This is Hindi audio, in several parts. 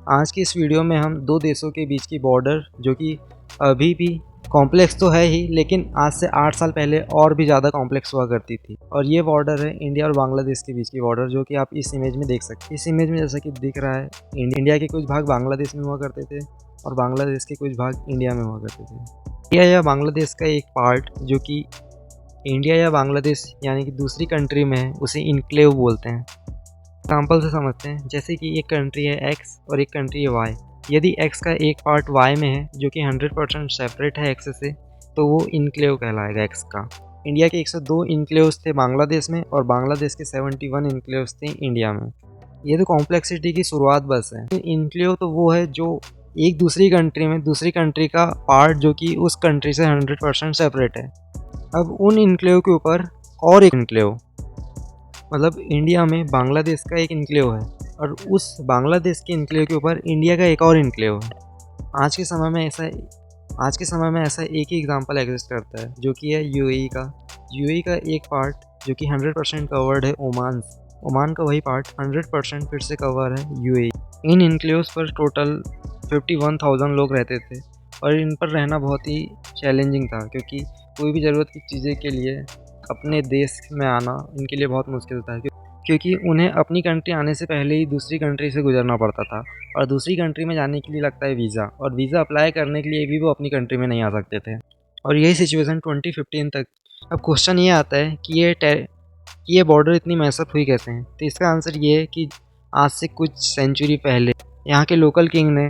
आज की इस वीडियो में हम दो देशों के बीच की बॉर्डर जो कि अभी भी कॉम्प्लेक्स तो है ही, लेकिन आज से 8 साल पहले और भी ज़्यादा कॉम्प्लेक्स हुआ करती थी। और ये बॉर्डर है इंडिया और बांग्लादेश के बीच की बॉर्डर, जो कि आप इस इमेज में देख सकते हैं। इस इमेज में जैसा कि दिख रहा है, इंडिया के कुछ भाग बांग्लादेश में हुआ करते थे और बांग्लादेश के कुछ भाग इंडिया में हुआ करते थे। इंडिया या बांग्लादेश का एक पार्ट जो कि इंडिया या बांग्लादेश यानी कि दूसरी कंट्री में है, उसे इनक्लेव बोलते हैं। एग्जाम्पल से समझते हैं, जैसे कि एक कंट्री है एक्स और एक कंट्री है वाई। यदि एक्स का एक पार्ट वाई में है जो कि 100% सेपरेट है एक्स से, तो वो इनक्लेव कहलाएगा एक्स का। इंडिया के 102 इनक्लेव्स थे बांग्लादेश में और बांग्लादेश के 71 इनक्लेव्स थे इंडिया में। ये तो कॉम्प्लेक्सिटी की शुरुआत बस है। इनक्लेव तो वो है जो एक दूसरी कंट्री में दूसरी कंट्री का पार्ट जो कि उस कंट्री से 100% सेपरेट है। अब उन इनक्लेव के ऊपर और एक इनक्लेव, मतलब इंडिया में बांग्लादेश का एक इनक्लेव है और उस बांग्लादेश के इनक्लेव के ऊपर इंडिया का एक और इनक्लेव है। आज के समय में ऐसा एक ही एग्जांपल एग्जिस्ट करता है, जो कि है यूएई का। यूएई का एक पार्ट जो कि 100% कवर्ड है ओमान का वही पार्ट 100% फिर से कवर है यूएई। इन इनक्लेव्स पर टोटल 51,000 लोग रहते थे और इन पर रहना बहुत ही चैलेंजिंग था, क्योंकि कोई भी ज़रूरत की चीज़ें के लिए अपने देश में आना इनके लिए बहुत मुश्किल था, क्योंकि उन्हें अपनी कंट्री आने से पहले ही दूसरी कंट्री से गुजरना पड़ता था। और दूसरी कंट्री में जाने के लिए लगता है वीज़ा, और वीज़ा अप्लाई करने के लिए भी वो अपनी कंट्री में नहीं आ सकते थे। और यही सिचुएशन 2015 तक। अब क्वेश्चन ये आता है कि ये बॉर्डर इतनी मैसअप हुई कैसे हैं। तो इसका आंसर ये है कि आज से कुछ सेंचुरी पहले यहाँ के लोकल किंग ने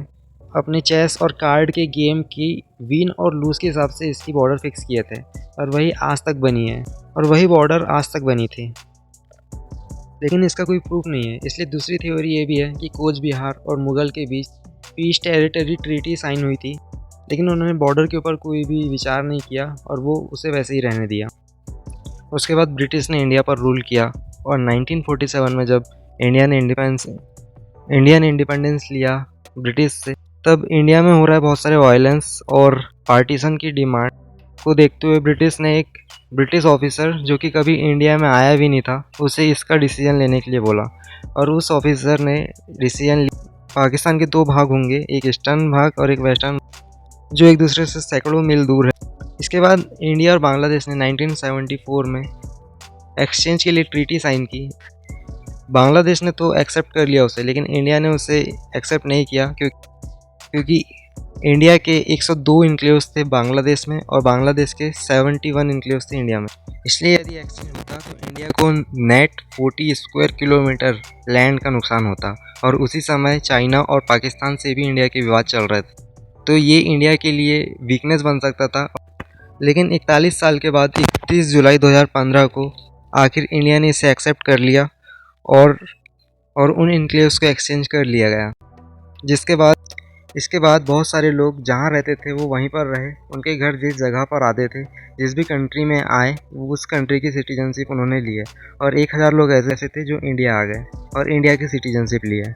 अपने चेस और कार्ड के गेम की विन और लूज़ के हिसाब से इसकी बॉर्डर फिक्स किए थे, और वही आज तक बनी है और वही बॉर्डर आज तक बनी थी। लेकिन इसका कोई प्रूफ नहीं है, इसलिए दूसरी थ्योरी ये भी है कि कोच बिहार और मुगल के बीच पीस टेरिटरी ट्रीटी साइन हुई थी, लेकिन उन्होंने बॉर्डर के ऊपर कोई भी विचार नहीं किया और वो उसे वैसे ही रहने दिया। उसके बाद ब्रिटिश ने इंडिया पर रूल किया और 1947 में जब इंडिया ने इंडिपेंडेंस लिया ब्रिटिश से, तब इंडिया में हो रहा है बहुत सारे वायलेंस और पार्टीशन की डिमांड को देखते हुए ब्रिटिश ने एक ब्रिटिश ऑफिसर जो कि कभी इंडिया में आया भी नहीं था, उसे इसका डिसीजन लेने के लिए बोला। और उस ऑफिसर ने डिसीजन पाकिस्तान के दो भाग होंगे, एक ईस्टर्न भाग और एक वेस्टर्न, जो एक दूसरे से सैकड़ों मील दूर है। इसके बाद इंडिया और बांग्लादेश ने 1974 में एक्सचेंज के लिए ट्रीटी साइन की। बांग्लादेश ने तो एक्सेप्ट कर लिया उसे, लेकिन इंडिया ने उसे एक्सेप्ट नहीं किया क्योंकि इंडिया के 102 इनक्लेव्स थे बांग्लादेश में और बांग्लादेश के 71 इनक्लेव्स थे इंडिया में। इसलिए यदि एक्सचेंज होता तो इंडिया को नेट 40 स्क्वायर किलोमीटर लैंड का नुकसान होता, और उसी समय चाइना और पाकिस्तान से भी इंडिया के विवाद चल रहे थे, तो ये इंडिया के लिए वीकनेस बन सकता था। लेकिन 41 साल के बाद 31 जुलाई 2015 को आखिर इंडिया ने इसे एक्सेप्ट कर लिया और उन इनक्लेव्स को एक्सचेंज कर लिया गया। इसके बाद बहुत सारे लोग जहाँ रहते थे वो वहीं पर रहे। उनके घर जिस जगह पर आते थे, जिस भी कंट्री में आए, उस कंट्री की सिटीजनशिप उन्होंने ली है। और 1000 लोग ऐसे थे जो इंडिया आ गए और इंडिया की सिटीजनशिप ली है।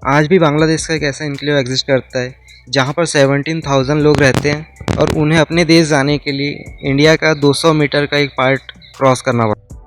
आज भी बांग्लादेश का एक ऐसा इनक्लेव एग्जिस्ट करता है जहाँ पर 17,000 लोग रहते हैं और उन्हें अपने देश जाने के लिए इंडिया का 200 मीटर का एक पार्ट क्रॉस करना पड़ता है।